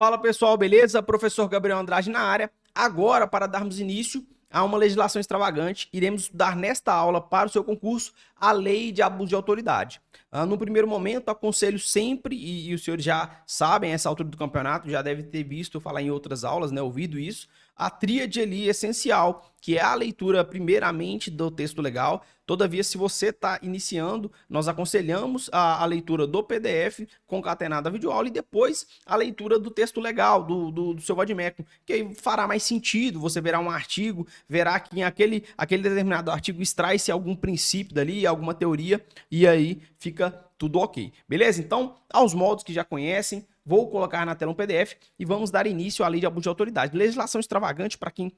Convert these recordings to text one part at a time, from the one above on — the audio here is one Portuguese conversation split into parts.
Fala pessoal, beleza? Professor Gabriel Andrade na área. Agora, para darmos início a uma legislação extravagante, iremos estudar nesta aula para o seu concurso a lei de abuso de autoridade. No primeiro momento, aconselho sempre, e os senhores já sabem, essa altura do campeonato, já deve ter visto falar em outras aulas, né? Ouvido isso. A tríade ali essencial, que é a leitura primeiramente do texto legal. Todavia, se você está iniciando, nós aconselhamos a leitura do PDF concatenada à videoaula e depois a leitura do texto legal, do seu vadimécum, que aí fará mais sentido. Você verá um artigo, verá que em aquele determinado artigo extrai-se algum princípio dali, alguma teoria, e aí fica tudo ok. Beleza? Então, aos modos que já conhecem, vou colocar na tela um PDF e vamos dar início à lei de abuso de autoridade. Legislação extravagante, para quem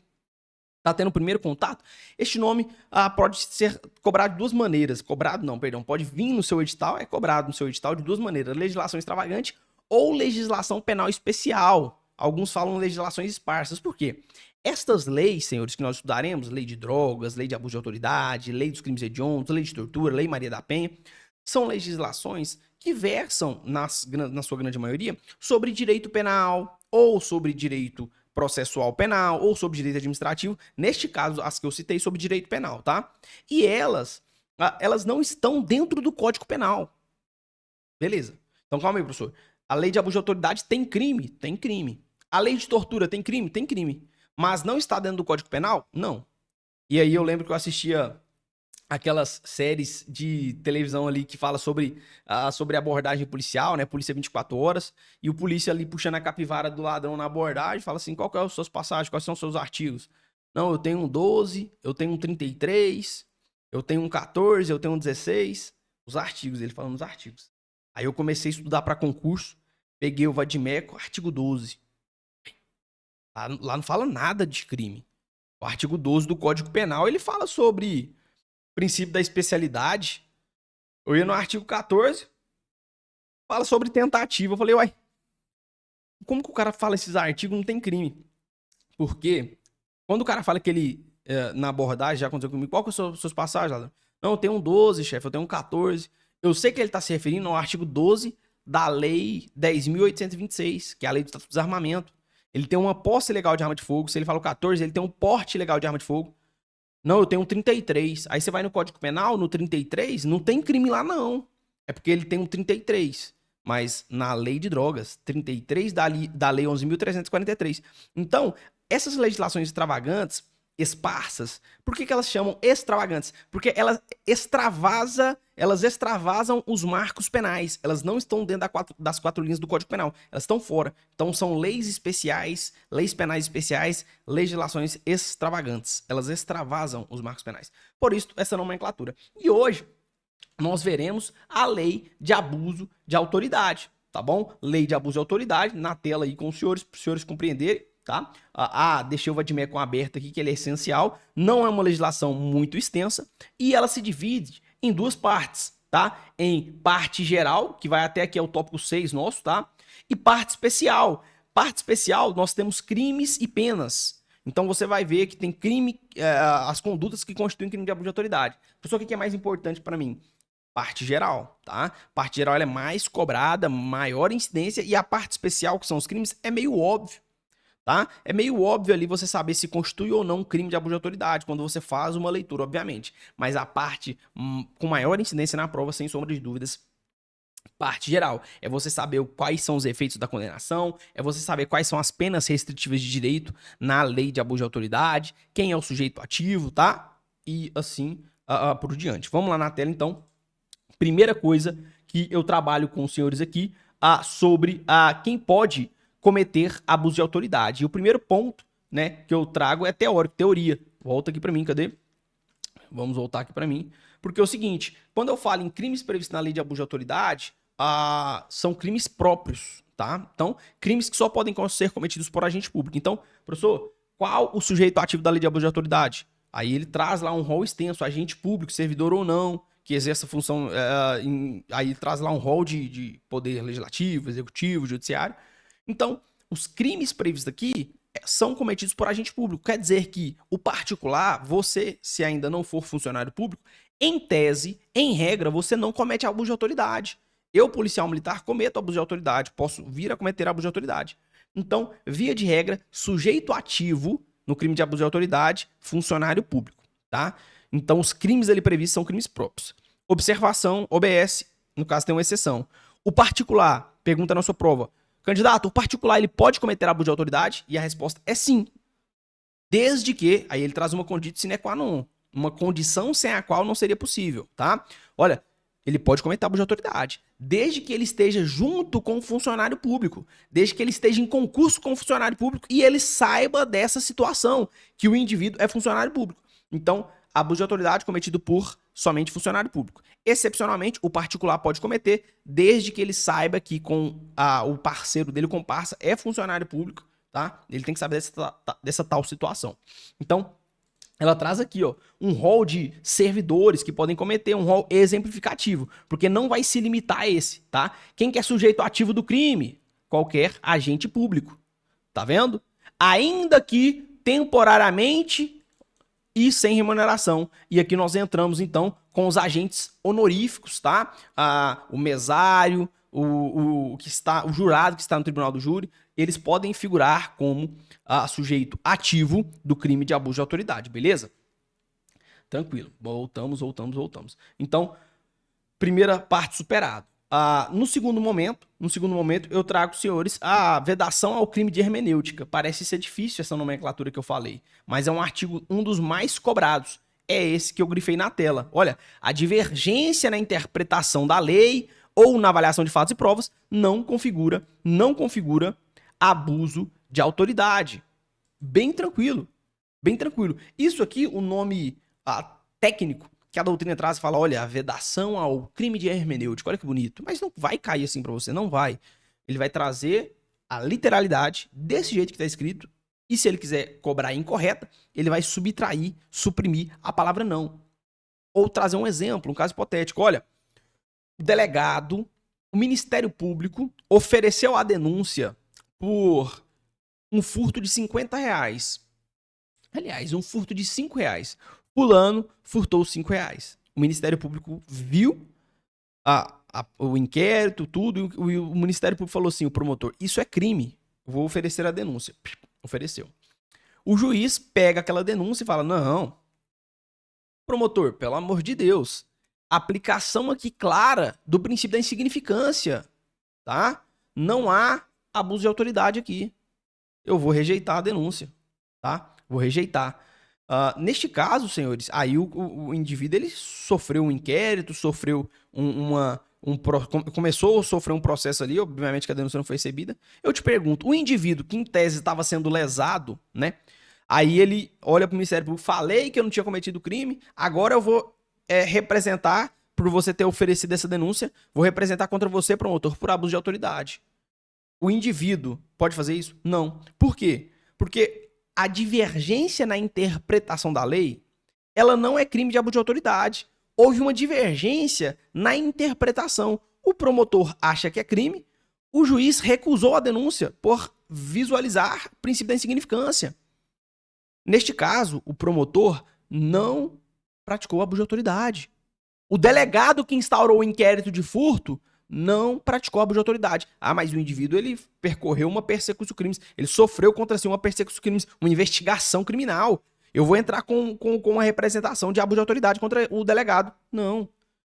está tendo o primeiro contato, este nome pode ser cobrado de duas maneiras. Cobrado não, perdão, pode vir no seu edital, é cobrado no seu edital de duas maneiras. Legislação extravagante ou legislação penal especial. Alguns falam legislações esparsas. Por quê? Estas leis, senhores, que nós estudaremos, lei de drogas, lei de abuso de autoridade, lei dos crimes hediondos, lei de tortura, lei Maria da Penha, são legislações que versam, na sua grande maioria, sobre direito penal ou sobre direito processual penal ou sobre direito administrativo. Neste caso, as que eu citei sobre direito penal, tá? E elas não estão dentro do Código Penal. Beleza. Então calma aí, professor. A lei de abuso de autoridade tem crime? Tem crime. A lei de tortura tem crime? Tem crime. Mas não está dentro do Código Penal? Não. E aí eu lembro que eu assistia aquelas séries de televisão ali que fala sobre abordagem policial, né? Polícia 24 horas. E o polícia ali puxando a capivara do ladrão na abordagem, fala assim, qual que é os seus passagens, quais são os seus artigos? Não, eu tenho um 12, eu tenho um 33, eu tenho um 14, eu tenho um 16. Os artigos, ele falando os artigos. Aí eu comecei a estudar para concurso, peguei o vadimeco, artigo 12. Lá não fala nada de crime. O artigo 12 do Código Penal, ele fala sobre princípio da especialidade. Eu ia no artigo 14, fala sobre tentativa. Eu falei, uai, como que o cara fala esses artigos não tem crime? Porque quando o cara fala que ele, na abordagem, já aconteceu comigo, qual que são as suas passagens, Ladrão? Não, eu tenho um 12, chefe, eu tenho um 14. Eu sei que ele está se referindo ao artigo 12 da lei 10.826, que é a lei do Estatuto do Desarmamento. Ele tem uma posse legal de arma de fogo. Se ele fala o 14, ele tem um porte legal de arma de fogo. Não, eu tenho um 33. Aí você vai no Código Penal, no 33, não tem crime lá não. É porque ele tem um 33. Mas na lei de drogas, 33 da lei 11.343. Então, essas legislações extravagantes, esparsas, por que elas chamam extravagantes? Porque elas extravasam os marcos penais. Elas não estão dentro das quatro linhas do Código Penal. Elas estão fora. Então são leis especiais, leis penais especiais, legislações extravagantes. Elas extravasam os marcos penais. Por isso, essa nomenclatura. E hoje, nós veremos a lei de abuso de autoridade, tá bom? Lei de abuso de autoridade, na tela aí com os senhores, para os senhores compreenderem, tá? Deixei o vadimécum aberto aqui, que ele é essencial. Não é uma legislação muito extensa e ela se divide em duas partes, tá? Em parte geral, que vai até aqui é o tópico 6 nosso, tá? E parte especial. Parte especial, nós temos crimes e penas. Então você vai ver que tem crime, as condutas que constituem crime de abuso de autoridade. Pessoal, o que é mais importante para mim? Parte geral, tá? Parte geral ela é mais cobrada, maior incidência, e a parte especial, que são os crimes, é meio óbvio, tá? É meio óbvio ali você saber se constitui ou não um crime de abuso de autoridade, quando você faz uma leitura, obviamente. Mas a parte com maior incidência na prova, sem sombra de dúvidas, parte geral. É você saber quais são os efeitos da condenação, é você saber quais são as penas restritivas de direito na lei de abuso de autoridade, quem é o sujeito ativo, tá? E assim por diante. Vamos lá na tela, então. Primeira coisa que eu trabalho com os senhores aqui sobre quem pode cometer abuso de autoridade. E o primeiro ponto, né, que eu trago é teórico, teoria. Volta aqui para mim, cadê? Vamos voltar aqui para mim. Porque é o seguinte, quando eu falo em crimes previstos na lei de abuso de autoridade, são crimes próprios, tá? Então, crimes que só podem ser cometidos por agente público. Então, professor, qual o sujeito ativo da lei de abuso de autoridade? Aí ele traz lá um rol extenso, agente público, servidor ou não, que exerça função, aí traz lá um rol de poder legislativo, executivo, judiciário. Então, os crimes previstos aqui são cometidos por agente público. Quer dizer que o particular, você, se ainda não for funcionário público, em tese, em regra, você não comete abuso de autoridade. Eu, policial militar, cometo abuso de autoridade, posso vir a cometer abuso de autoridade. Então, via de regra, sujeito ativo no crime de abuso de autoridade, funcionário público, tá? Então, os crimes ali previstos são crimes próprios. Observação, OBS, no caso tem uma exceção. O particular, pergunta na sua prova, candidato, o particular ele pode cometer abuso de autoridade? E a resposta é sim. Desde que, aí ele traz uma condição sine qua non, uma condição sem a qual não seria possível, tá? Olha, ele pode cometer abuso de autoridade, desde que ele esteja junto com o funcionário público, desde que ele esteja em concurso com o funcionário público e ele saiba dessa situação, que o indivíduo é funcionário público. Então, abuso de autoridade cometido por somente funcionário público. Excepcionalmente, o particular pode cometer, desde que ele saiba que o parceiro dele, o comparsa, é funcionário público, tá? Ele tem que saber dessa tal situação. Então, ela traz aqui, ó, um rol de servidores que podem cometer, um rol exemplificativo, porque não vai se limitar a esse, tá? Quem que é sujeito ativo do crime? Qualquer agente público, tá vendo? Ainda que temporariamente e sem remuneração. E aqui nós entramos, então, com os agentes honoríficos, tá? O mesário, o jurado que está no tribunal do júri, eles podem figurar como sujeito ativo do crime de abuso de autoridade, beleza? Tranquilo. Voltamos. Então, primeira parte superado. No segundo momento, eu trago, senhores, a vedação ao crime de hermenêutica. Parece ser difícil essa nomenclatura que eu falei, mas é um artigo, um dos mais cobrados. É esse que eu grifei na tela. Olha, a divergência na interpretação da lei ou na avaliação de fatos e provas não configura abuso de autoridade. Bem tranquilo. Isso aqui, o nome técnico que a doutrina traz e fala, olha, a vedação ao crime de hermenêutica, olha que bonito. Mas não vai cair assim pra você, não vai. Ele vai trazer a literalidade desse jeito que está escrito, e se ele quiser cobrar incorreta, ele vai subtrair, suprimir a palavra não. Ou trazer um exemplo, um caso hipotético. Olha, o delegado, o Ministério Público ofereceu a denúncia por um furto de R$50. Aliás, um furto de R$5. Fulano furtou R$5. O Ministério Público viu o inquérito, tudo, e o Ministério Público falou assim, o promotor, isso é crime, vou oferecer a denúncia. Ofereceu. O juiz pega aquela denúncia e fala, não, promotor, pelo amor de Deus, aplicação aqui clara do princípio da insignificância, tá? Não há abuso de autoridade aqui. Eu vou rejeitar a denúncia, tá? Vou rejeitar. Neste caso, senhores, aí o indivíduo ele sofreu um inquérito, sofreu começou a sofrer um processo ali, obviamente que a denúncia não foi recebida. Eu te pergunto, o indivíduo que em tese estava sendo lesado, né? Aí ele olha para o Ministério Público, falei que eu não tinha cometido crime, agora eu vou representar, por você ter oferecido essa denúncia, vou representar contra você, promotor, por abuso de autoridade. O indivíduo pode fazer isso? Não. Por quê? Porque a divergência na interpretação da lei, ela não é crime de abuso de autoridade. Houve uma divergência na interpretação. O promotor acha que é crime, o juiz recusou a denúncia por visualizar o princípio da insignificância. Neste caso, o promotor não praticou abuso de autoridade. O delegado que instaurou o inquérito de furto não praticou abuso de autoridade. Mas o indivíduo ele percorreu uma persecução crimes, ele sofreu contra si uma persecução crimes, uma investigação criminal. Eu vou entrar com uma representação de abuso de autoridade contra o delegado. Não.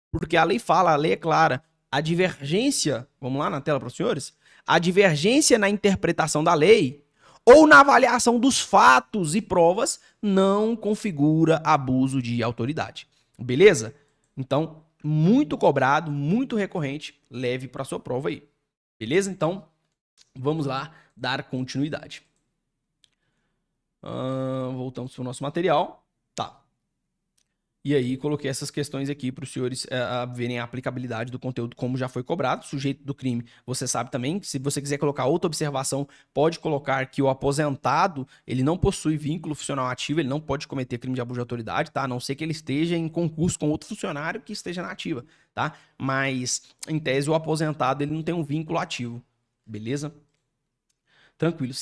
Porque a lei fala, a lei é clara. A divergência, vamos lá na tela para os senhores, a divergência na interpretação da lei ou na avaliação dos fatos e provas não configura abuso de autoridade. Beleza? Então, muito cobrado, muito recorrente, leve para sua prova aí. Beleza? Então, vamos lá dar continuidade. Voltamos para o nosso material. Tá. E aí, coloquei essas questões aqui para os senhores verem a aplicabilidade do conteúdo como já foi cobrado. Sujeito do crime, você sabe também. Se você quiser colocar outra observação, pode colocar que o aposentado, ele não possui vínculo funcional ativo, ele não pode cometer crime de abuso de autoridade, tá? A não ser que ele esteja em concurso com outro funcionário que esteja na ativa, tá? Mas, em tese, o aposentado, ele não tem um vínculo ativo. Beleza? Tranquilo.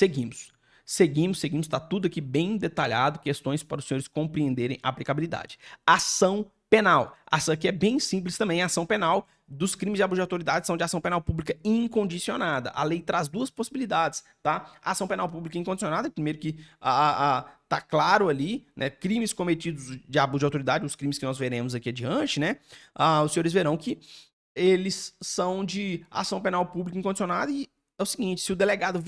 Seguimos, tá tudo aqui bem detalhado, questões para os senhores compreenderem a aplicabilidade. Ação penal. Essa aqui é bem simples também, ação penal dos crimes de abuso de autoridade são de ação penal pública incondicionada. A lei traz duas possibilidades, tá? Ação penal pública incondicionada, primeiro que tá claro ali, né? Crimes cometidos de abuso de autoridade, os crimes que nós veremos aqui adiante, né? Os senhores verão que eles são de ação penal pública incondicionada e é o seguinte, se o delegado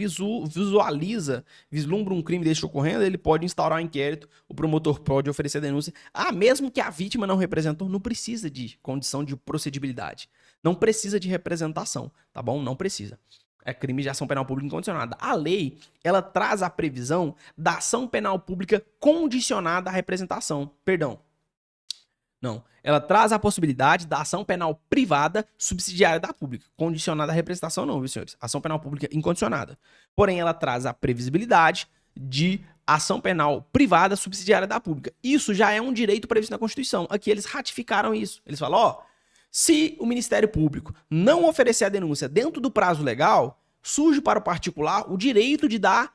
vislumbra um crime deste ocorrendo, ele pode instaurar um inquérito, o promotor pode oferecer denúncia. Mesmo que a vítima não representou, não precisa de condição de procedibilidade. Não precisa de representação, tá bom? Não precisa. É crime de ação penal pública incondicionada. A lei, ela traz a previsão da ação penal pública condicionada à representação. Perdão. Não, ela traz a possibilidade da ação penal privada subsidiária da pública. Condicionada à representação não, viu, senhores? Ação penal pública incondicionada. Porém, ela traz a previsibilidade de ação penal privada subsidiária da pública. Isso já é um direito previsto na Constituição. Aqui eles ratificaram isso. Eles falam, se o Ministério Público não oferecer a denúncia dentro do prazo legal, surge para o particular o direito de dar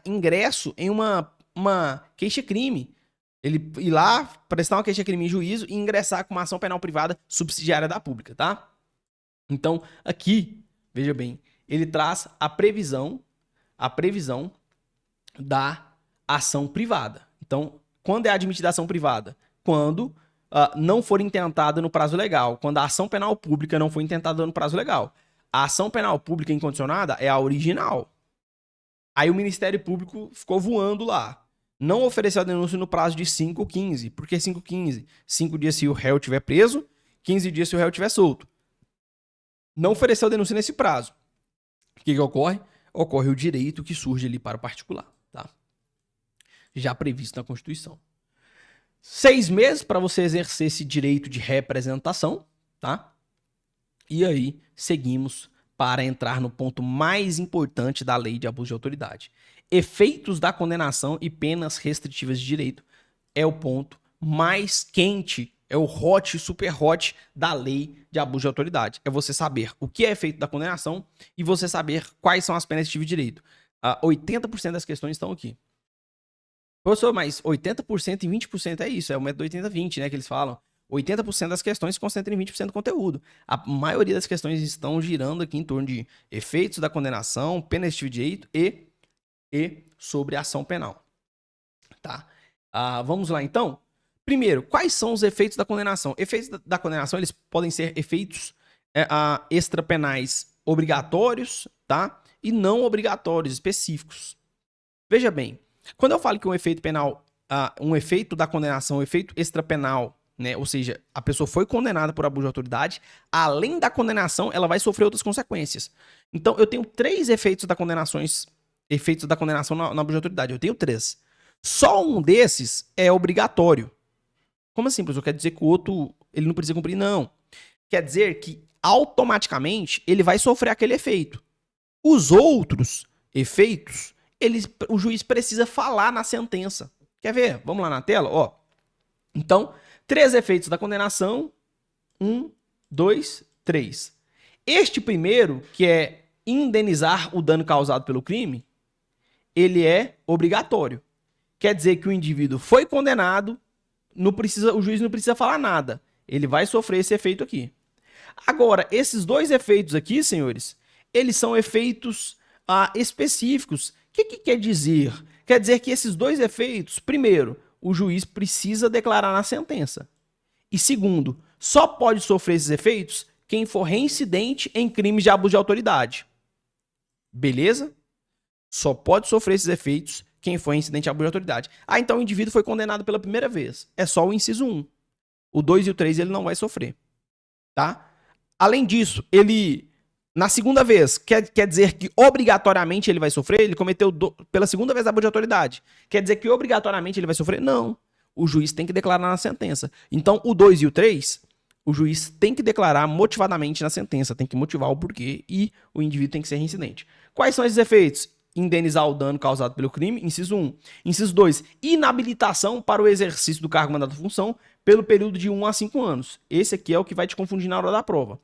ingresso em uma queixa-crime. Ele ir lá, prestar uma queixa-crime em juízo e ingressar com uma ação penal privada subsidiária da pública, tá? Então, aqui, veja bem, ele traz a previsão da ação privada. Então, quando é admitida a ação privada? Quando não for intentada no prazo legal. Quando a ação penal pública não for intentada no prazo legal. A ação penal pública incondicionada é a original. Aí o Ministério Público ficou voando lá. Não ofereceu a denúncia no prazo de 5 ou 15. Por que 5 ou 15? 5 dias se o réu estiver preso, 15 dias se o réu estiver solto. Não ofereceu a denúncia nesse prazo. O que ocorre? Ocorre o direito que surge ali para o particular, tá? Já previsto na Constituição. 6 meses para você exercer esse direito de representação, tá? E aí, seguimos para entrar no ponto mais importante da lei de abuso de autoridade. Efeitos da condenação e penas restritivas de direito é o ponto mais quente, é o super hot da lei de abuso de autoridade. É você saber o que é efeito da condenação e você saber quais são as penas restritivas de direito. 80% das questões estão aqui. Professor, mas 80% e 20% é isso, é o método 80-20, né, que eles falam. 80% das questões se concentram em 20% do conteúdo. A maioria das questões estão girando aqui em torno de efeitos da condenação, pena restritiva de direito e sobre a ação penal. Tá? Vamos lá, então. Primeiro, quais são os efeitos da condenação? Efeitos da condenação, eles podem ser efeitos extrapenais obrigatórios, tá? E não obrigatórios, específicos. Veja bem, quando eu falo que um efeito penal, um efeito da condenação, um efeito extrapenal, né? Ou seja, a pessoa foi condenada por abuso de autoridade, além da condenação, ela vai sofrer outras consequências. Então, eu tenho 3 efeitos da condenação na abuso de autoridade. Eu tenho 3. Só um desses é obrigatório. Como assim, professor? Quer dizer que o outro ele não precisa cumprir? Não. Quer dizer que automaticamente ele vai sofrer aquele efeito. Os outros efeitos, o juiz precisa falar na sentença. Quer ver? Vamos lá na tela? Ó. Então, 3 efeitos da condenação. 1, 2, 3. Este primeiro, que é indenizar o dano causado pelo crime, ele é obrigatório. Quer dizer que o indivíduo foi condenado, o juiz não precisa falar nada. Ele vai sofrer esse efeito aqui. Agora, esses 2 efeitos aqui, senhores, eles são efeitos específicos. O que quer dizer? Quer dizer que esses 2 efeitos, primeiro, o juiz precisa declarar na sentença. E segundo, só pode sofrer esses efeitos quem for reincidente em crimes de abuso de autoridade. Beleza? Só pode sofrer esses efeitos quem for reincidente em abuso de autoridade. Então o indivíduo foi condenado pela primeira vez. É só o inciso 1. O 2 e o 3 ele não vai sofrer. Tá? Além disso, ele, na segunda vez, quer dizer que obrigatoriamente ele vai sofrer? Ele cometeu pela segunda vez abuso de autoridade. Quer dizer que obrigatoriamente ele vai sofrer? Não. O juiz tem que declarar na sentença. Então, o 2 e o 3, o juiz tem que declarar motivadamente na sentença. Tem que motivar o porquê e o indivíduo tem que ser reincidente. Quais são esses efeitos? Indenizar o dano causado pelo crime, inciso 1. Inciso 2, inabilitação para o exercício do cargo, mandato ou função pelo período de 1 a 5 anos. Esse aqui é o que vai te confundir na hora da prova.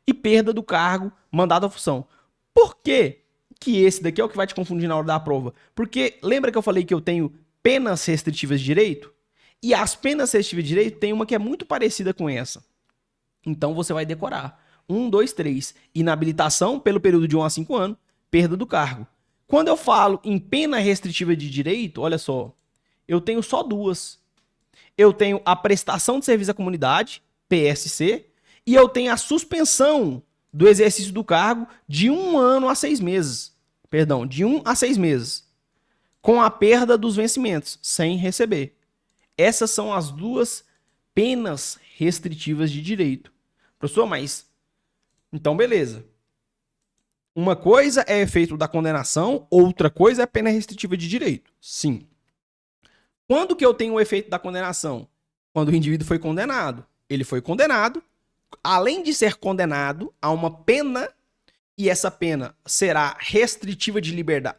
E perda do cargo, mandato ou função. Por que esse daqui é o que vai te confundir na hora da prova? Porque lembra que eu falei que eu tenho penas restritivas de direito? E as penas restritivas de direito tem uma que é muito parecida com essa. Então você vai decorar. 1, 2, 3. Inabilitação pelo período de 1 a 5 anos, perda do cargo. Quando eu falo em pena restritiva de direito, olha só, eu tenho só duas. Eu tenho a prestação de serviço à comunidade, PSC, e eu tenho a suspensão do exercício do cargo de 1 ano a 6 meses. Perdão, de 1 a 6 meses. Com a perda dos vencimentos, sem receber. Essas são as duas penas restritivas de direito. Professor, mas... Então, beleza. Uma coisa é efeito da condenação, outra coisa é pena restritiva de direito. Sim. Quando que eu tenho o efeito da condenação? Quando o indivíduo foi condenado. Ele foi condenado. Além de ser condenado a uma pena, e essa pena será restritiva de liberdade,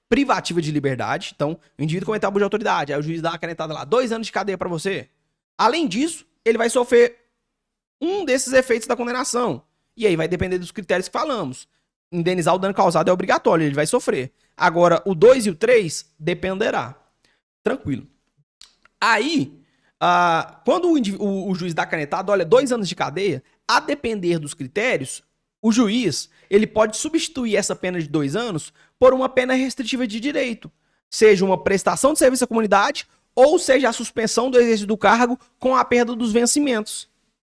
privativa de liberdade. Então, o indivíduo cometeu abuso de autoridade, aí o juiz dá uma canetada lá, 2 anos de cadeia para você. Além disso, ele vai sofrer um desses efeitos da condenação. E aí vai depender dos critérios que falamos. Indenizar o dano causado é obrigatório, ele vai sofrer. Agora, o 2 e o 3 dependerá. Tranquilo. Aí, quando o juiz dá canetada, olha, 2 anos de cadeia, a depender dos critérios, o juiz ele pode substituir essa pena de 2 anos por uma pena restritiva de direito. Seja uma prestação de serviço à comunidade ou seja a suspensão do exercício do cargo com a perda dos vencimentos.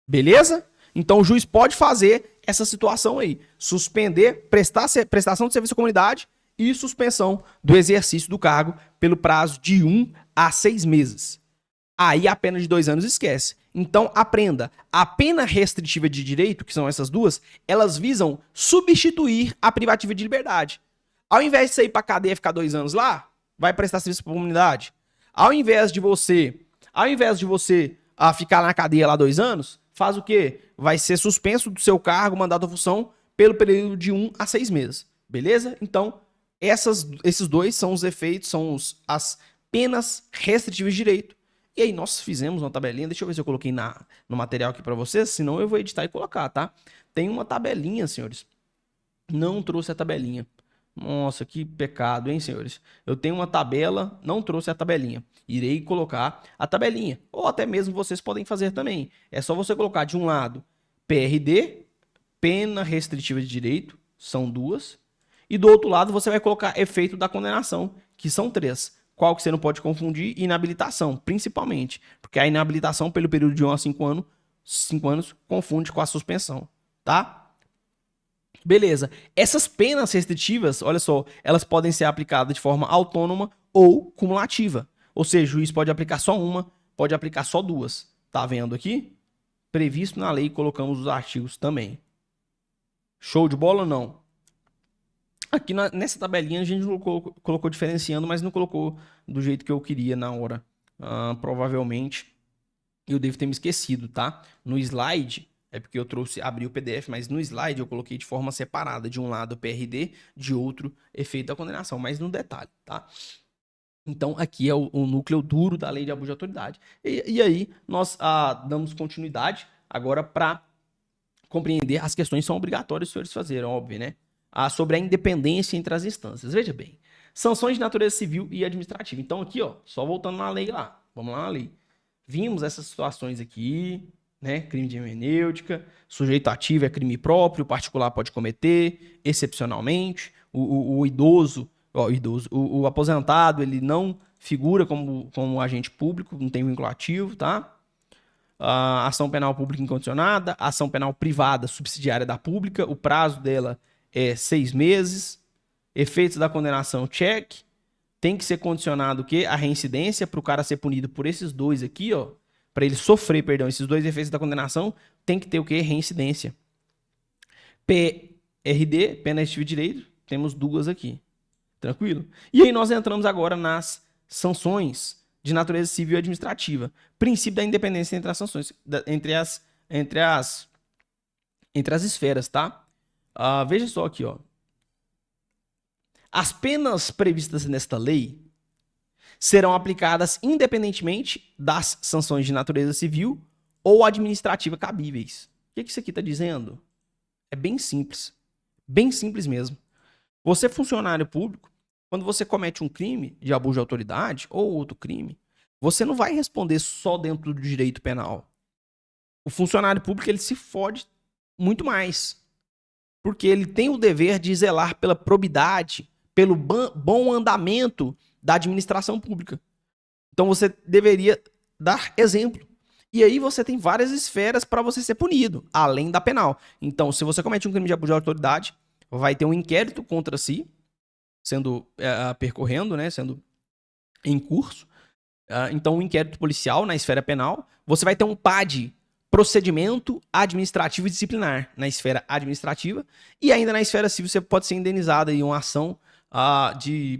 Beleza? Então o juiz pode fazer essa situação aí. Suspender prestação de serviço à comunidade e suspensão do exercício do cargo pelo prazo de 1 a 6 meses. Aí a pena de 2 anos esquece. Então aprenda, a pena restritiva de direito, que são essas duas, elas visam substituir a privativa de liberdade. Ao invés de você ir pra cadeia e ficar 2 anos lá, vai prestar serviço pra comunidade. Ao invés de você ficar na cadeia lá 2 anos, faz o quê? Vai ser suspenso do seu cargo, mandato à função, pelo período de 1 a 6 meses. Beleza? Então, esses dois são os efeitos, são as penas restritivas de direito. E aí nós fizemos uma tabelinha, deixa eu ver se eu coloquei no material aqui para vocês, senão eu vou editar e colocar, tá? Tem uma tabelinha, senhores. Não trouxe a tabelinha. Nossa, que pecado, hein, senhores? Eu tenho uma tabela, não trouxe a tabelinha. Irei colocar a tabelinha. Ou até mesmo vocês podem fazer também. É só você colocar de um lado PRD, pena restritiva de direito, são 2. E do outro lado você vai colocar efeito da condenação, que são 3. Qual que você não pode confundir? Inabilitação, principalmente. Porque a inabilitação pelo período de 1 a 5 anos confunde com a suspensão, tá? Beleza. Essas penas restritivas, olha só, elas podem ser aplicadas de forma autônoma ou cumulativa. Ou seja, o juiz pode aplicar só uma, pode aplicar só 2. Tá vendo aqui? Previsto na lei, colocamos os artigos também. Show de bola ou não? Aqui nessa tabelinha a gente colocou diferenciando, mas não colocou do jeito que eu queria na hora. Provavelmente eu devo ter me esquecido, tá? No slide, é porque eu abri o PDF, mas no slide eu coloquei de forma separada. De um lado PRD, de outro efeito da condenação, mas no detalhe, tá? Então aqui é o núcleo duro da lei de abuso de autoridade. E aí nós damos continuidade agora para compreender as questões que são obrigatórias os senhores fazerem, óbvio, né? Sobre a independência entre as instâncias. Veja bem, sanções de natureza civil e administrativa. Então aqui, ó, só voltando na lei lá, vamos lá na lei. Vimos essas situações aqui, né? Crime de hermenêutica, sujeito ativo é crime próprio, o particular pode cometer, excepcionalmente, o idoso, o aposentado, ele não figura como agente público, não tem vinculativo, tá? Ação penal pública incondicionada, ação penal privada subsidiária da pública, o prazo dela é 6 meses. Efeitos da condenação, check. Tem que ser condicionado o quê? A reincidência para o cara ser punido por esses dois aqui, ó. Para ele sofrer, perdão, esses 2 efeitos da condenação, tem que ter o quê? Reincidência. PRD, pena restritiva de direito, temos 2 aqui. Tranquilo? E aí nós entramos agora nas sanções de natureza civil e administrativa. Princípio da independência entre as sanções, entre as esferas, tá? Veja só aqui, ó. As penas previstas nesta lei serão aplicadas independentemente das sanções de natureza civil ou administrativa cabíveis. O que isso aqui está dizendo? É bem simples mesmo. Você, funcionário público, quando você comete um crime de abuso de autoridade ou outro crime, você não vai responder só dentro do direito penal. o funcionário público ele se fode muito mais. Porque ele tem o dever de zelar pela probidade, pelo bom andamento da administração pública. Então você deveria dar exemplo. E aí você tem várias esferas para você ser punido, além da penal. Então, se você comete um crime de abuso de autoridade, vai ter um inquérito contra si, sendo percorrendo, né, sendo em curso. Então, um inquérito policial na esfera penal. Você vai ter um PAD, procedimento administrativo e disciplinar, na esfera administrativa. E ainda na esfera civil você pode ser indenizado em uma ação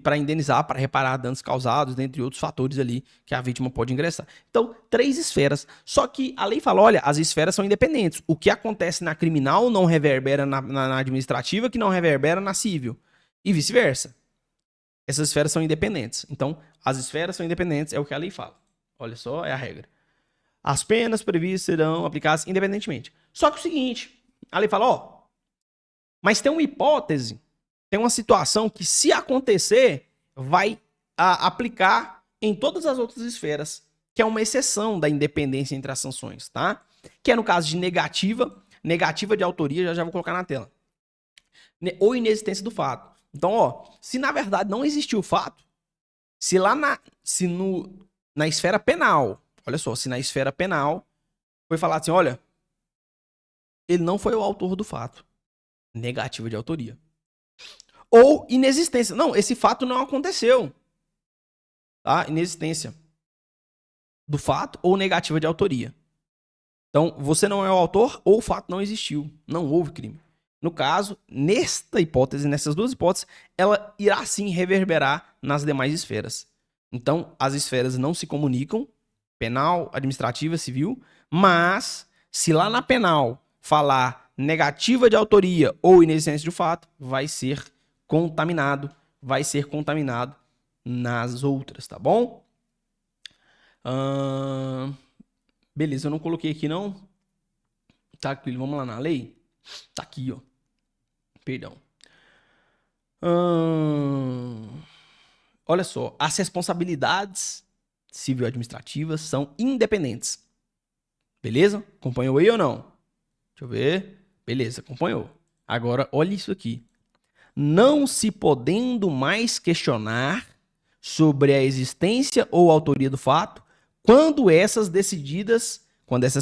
para indenizar, para reparar danos causados, dentre outros fatores ali que a vítima pode ingressar. Então, 3 esferas. Só que a lei fala, olha, as esferas são independentes. O que acontece na criminal não reverbera na administrativa, que não reverbera na civil. E vice-versa. Essas esferas são independentes. Então, as esferas são independentes, é o que a lei fala. Olha só, é a regra. As penas previstas serão aplicadas independentemente. Só que é o seguinte, a lei fala, ó, mas tem uma hipótese, tem uma situação que, se acontecer, vai aplicar em todas as outras esferas, que é uma exceção da independência entre as sanções, tá? Que é no caso de negativa de autoria, já vou colocar na tela. Ou inexistência do fato. Então, ó, se na verdade não existiu o fato, se lá na esfera penal, olha só, se na esfera penal foi falado assim, olha, ele não foi o autor do fato, negativa de autoria. Ou inexistência. Não, esse fato não aconteceu. Tá? Inexistência do fato ou negativa de autoria. Então, você não é o autor ou o fato não existiu. Não houve crime. No caso, nesta hipótese, nessas 2 hipóteses, ela irá sim reverberar nas demais esferas. Então, as esferas não se comunicam, penal, administrativa, civil, mas se lá na penal falar negativa de autoria ou inexistência de fato, vai ser contaminado nas outras, tá bom? Beleza, eu não coloquei aqui não. Tá, tranquilo, vamos lá na lei. Tá aqui, ó. Perdão. Olha só, as responsabilidades civil-administrativas são independentes. Beleza? Acompanhou aí ou não? Deixa eu ver. Beleza, acompanhou. Agora, olha isso aqui. Não se podendo mais questionar sobre a existência ou autoria do fato, quando essas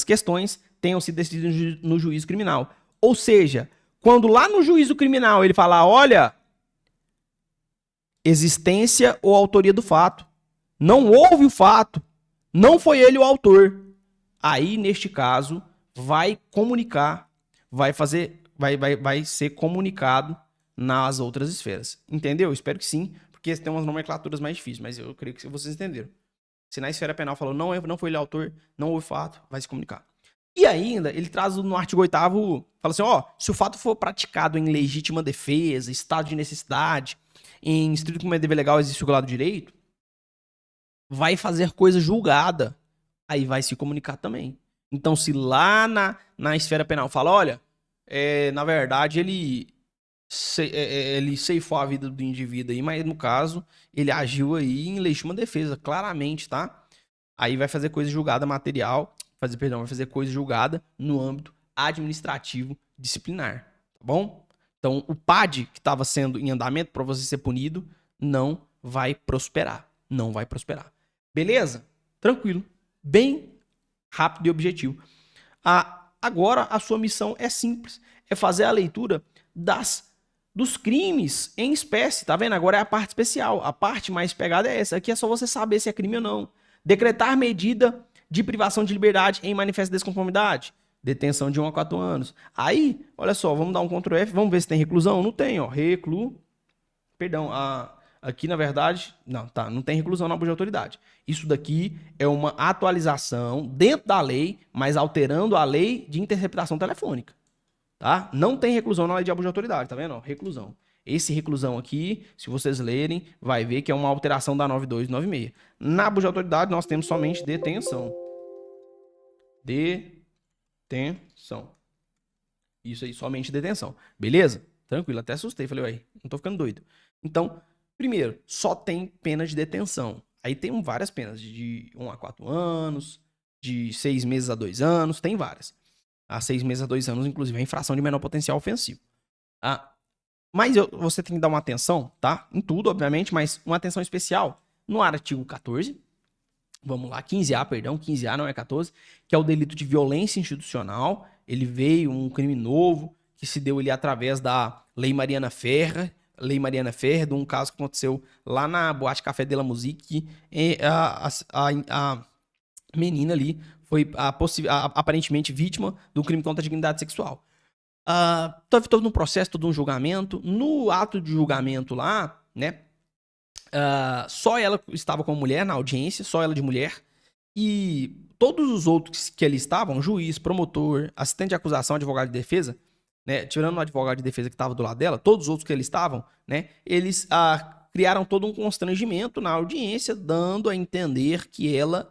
questões tenham sido decididas no juízo criminal. Ou seja, quando lá no juízo criminal ele falar, olha, existência ou autoria do fato, não houve o fato, não foi ele o autor. Aí, neste caso, vai comunicar, vai ser comunicado nas outras esferas. Entendeu? Espero que sim, porque tem umas nomenclaturas mais difíceis, mas eu creio que vocês entenderam. Se na esfera penal falou não foi ele o autor, não houve fato, vai se comunicar. E ainda, ele traz no artigo 8º, fala assim, ó, se o fato for praticado em legítima defesa, estado de necessidade, em estrito cumprimento de dever legal, existe o lado direito, vai fazer coisa julgada, aí vai se comunicar também. Então, se lá na esfera penal fala, olha, na verdade ele ceifou a vida do indivíduo aí, mas no caso, ele agiu aí em legítima defesa, claramente, tá? Aí vai fazer coisa julgada material, vai fazer coisa julgada no âmbito administrativo disciplinar, tá bom? Então, o PAD que estava sendo em andamento para você ser punido não vai prosperar. Não vai prosperar. Beleza? Tranquilo. Bem rápido e objetivo. Agora, a sua missão é simples. É fazer a leitura dos crimes em espécie. Tá vendo? Agora é a parte especial. A parte mais pegada é essa. Aqui é só você saber se é crime ou não. Decretar medida de privação de liberdade em manifesta desconformidade. Detenção de 1 a 4 anos. Aí, olha só, vamos dar um Ctrl F, vamos ver se tem reclusão. Não tem, ó. Perdão, aqui na verdade, não tem reclusão na abuso de autoridade. Isso daqui é uma atualização dentro da lei, mas alterando a lei de interceptação telefônica. Tá? Não tem reclusão na lei de abuso de autoridade, tá vendo? Ó, reclusão. Esse reclusão aqui, se vocês lerem, vai ver que é uma alteração da 9296. Na abuso de autoridade, nós temos somente detenção. Detenção. Isso aí, somente detenção. Beleza? Tranquilo, até assustei. Falei, ué, não tô ficando doido. Então, primeiro, só tem pena de detenção. Aí tem várias penas, de 1 a 4 anos, de 6 meses a 2 anos, tem várias. A 6 meses a 2 anos, inclusive, é infração de menor potencial ofensivo. Ah, mas você tem que dar uma atenção, tá? Em tudo, obviamente, mas uma atenção especial no artigo 14. Vamos lá, 15A, perdão, 15A não é 14, que é o delito de violência institucional. Ele veio, um crime novo, que se deu ali através da Lei Mariana Ferrer, de um caso que aconteceu lá na Boate Café de la Musique. E a menina ali foi aparentemente vítima do crime contra a dignidade sexual. Teve todo um processo, todo um julgamento. No ato de julgamento lá, né? Só ela estava como mulher na audiência, só ela de mulher. E todos os outros que ali estavam, juiz, promotor, assistente de acusação, advogado de defesa, né, tirando o advogado de defesa que estava do lado dela, todos os outros que ali estavam, né, eles criaram todo um constrangimento na audiência, dando a entender que ela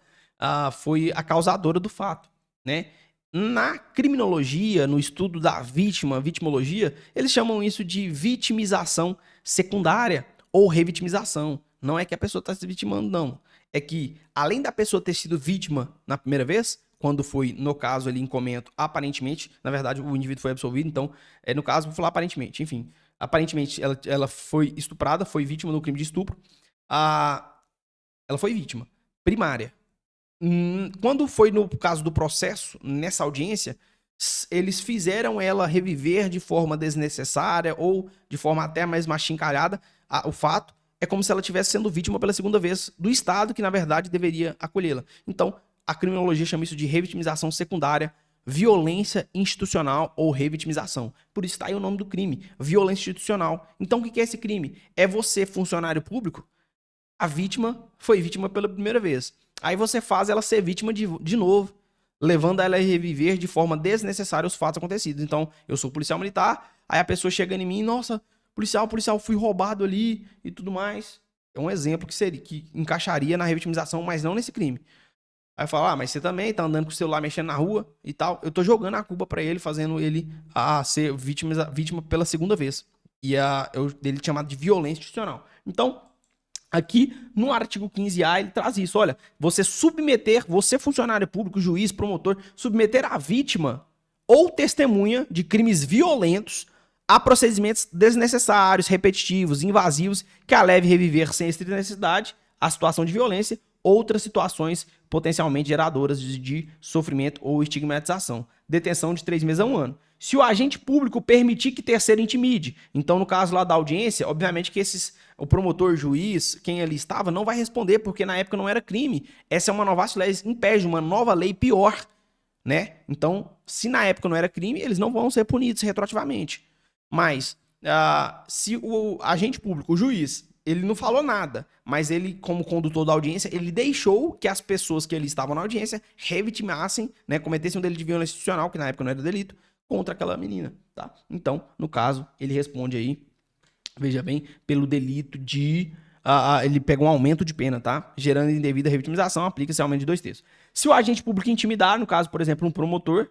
foi a causadora do fato, né? Na criminologia, no estudo da vitimologia, eles chamam isso de vitimização secundária ou revitimização. Não é que a pessoa está se vitimando, não. É que, além da pessoa ter sido vítima na primeira vez, quando foi, no caso ali em comento, aparentemente, na verdade o indivíduo foi absolvido, então, no caso, vou falar aparentemente, enfim, aparentemente ela foi estuprada, foi vítima do crime de estupro, ela foi vítima primária. Quando foi no caso do processo, nessa audiência, eles fizeram ela reviver de forma desnecessária ou de forma até mais machincalhada o fato. É como se ela estivesse sendo vítima pela segunda vez do Estado, que na verdade deveria acolhê-la. Então, a criminologia chama isso de revitimização secundária, violência institucional ou revitimização. Por isso está aí o nome do crime, violência institucional. Então, o que é esse crime? É você, funcionário público, a vítima foi vítima pela primeira vez. Aí você faz ela ser vítima de novo, levando ela a reviver de forma desnecessária os fatos acontecidos. Então, eu sou policial militar, aí a pessoa chega em mim, nossa, policial, fui roubado ali e tudo mais. É um exemplo que encaixaria na revitimização, mas não nesse crime. Aí eu falo, mas você também tá andando com o celular mexendo na rua e tal. Eu tô jogando a culpa pra ele, fazendo ele ser vítima pela segunda vez. E ele chamado de violência institucional. Então, aqui no artigo 15A ele traz isso. Olha, você funcionário público, juiz, promotor, submeter a vítima ou testemunha de crimes violentos a procedimentos desnecessários, repetitivos, invasivos, que a leve reviver sem estrita necessidade a situação de violência, outras situações potencialmente geradoras de sofrimento ou estigmatização. Detenção de 3 meses a 1 ano. Se o agente público permitir que terceiro intimide, então no caso lá da audiência, obviamente que o promotor, juiz, quem ali estava, não vai responder, porque na época não era crime. Essa é uma novatio legis impede, uma nova lei pior, né? Então, se na época não era crime, eles não vão ser punidos retroativamente. Mas, se o agente público, o juiz, ele não falou nada, mas ele, como condutor da audiência, ele deixou que as pessoas que ali estavam na audiência revitimassem, né, cometessem um delito de violência institucional, que na época não era delito, contra aquela menina, tá? Então, no caso, ele responde aí, veja bem, pelo delito de... ele pega um aumento de pena, tá? Gerando indevida revitimização, aplica-se aumento de 2 terços. Se o agente público intimidar, no caso, por exemplo, um promotor,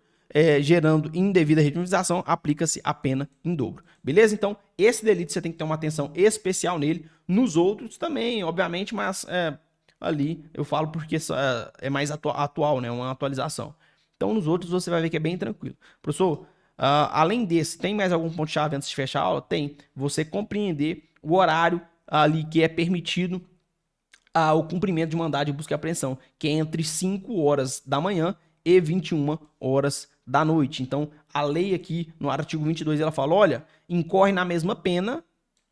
gerando indevida revitimização, aplica-se a pena em dobro. Beleza? Então, esse delito você tem que ter uma atenção especial nele. Nos outros também, obviamente, mas ali eu falo porque é mais atual, né? Uma atualização. Então, nos outros você vai ver que é bem tranquilo. Professor, além desse, tem mais algum ponto-chave antes de fechar a aula? Tem. Você compreender o horário ali que é permitido o cumprimento de mandado de busca e apreensão, que é entre 5 horas da manhã e 21 horas da noite. Então, a lei aqui, no artigo 22, ela fala, olha, incorre na mesma pena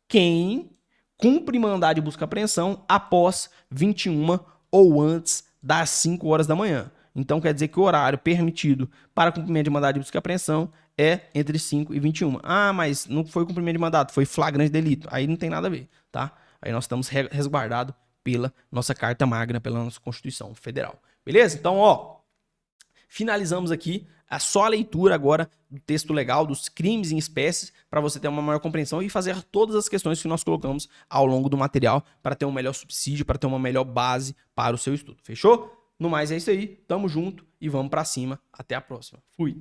quem cumpre mandado de busca e apreensão após 21 ou antes das 5 horas da manhã. Então, quer dizer que o horário permitido para cumprimento de mandado de busca e apreensão é entre 5 e 21. Mas não foi cumprimento de mandado, foi flagrante delito. Aí não tem nada a ver, tá? Aí nós estamos resguardados pela nossa Carta Magna, pela nossa Constituição Federal. Beleza? Então, finalizamos aqui só a leitura agora do texto legal, dos crimes em espécies, para você ter uma maior compreensão e fazer todas as questões que nós colocamos ao longo do material para ter um melhor subsídio, para ter uma melhor base para o seu estudo. Fechou? No mais é isso aí. Tamo junto e vamos para cima. Até a próxima. Fui.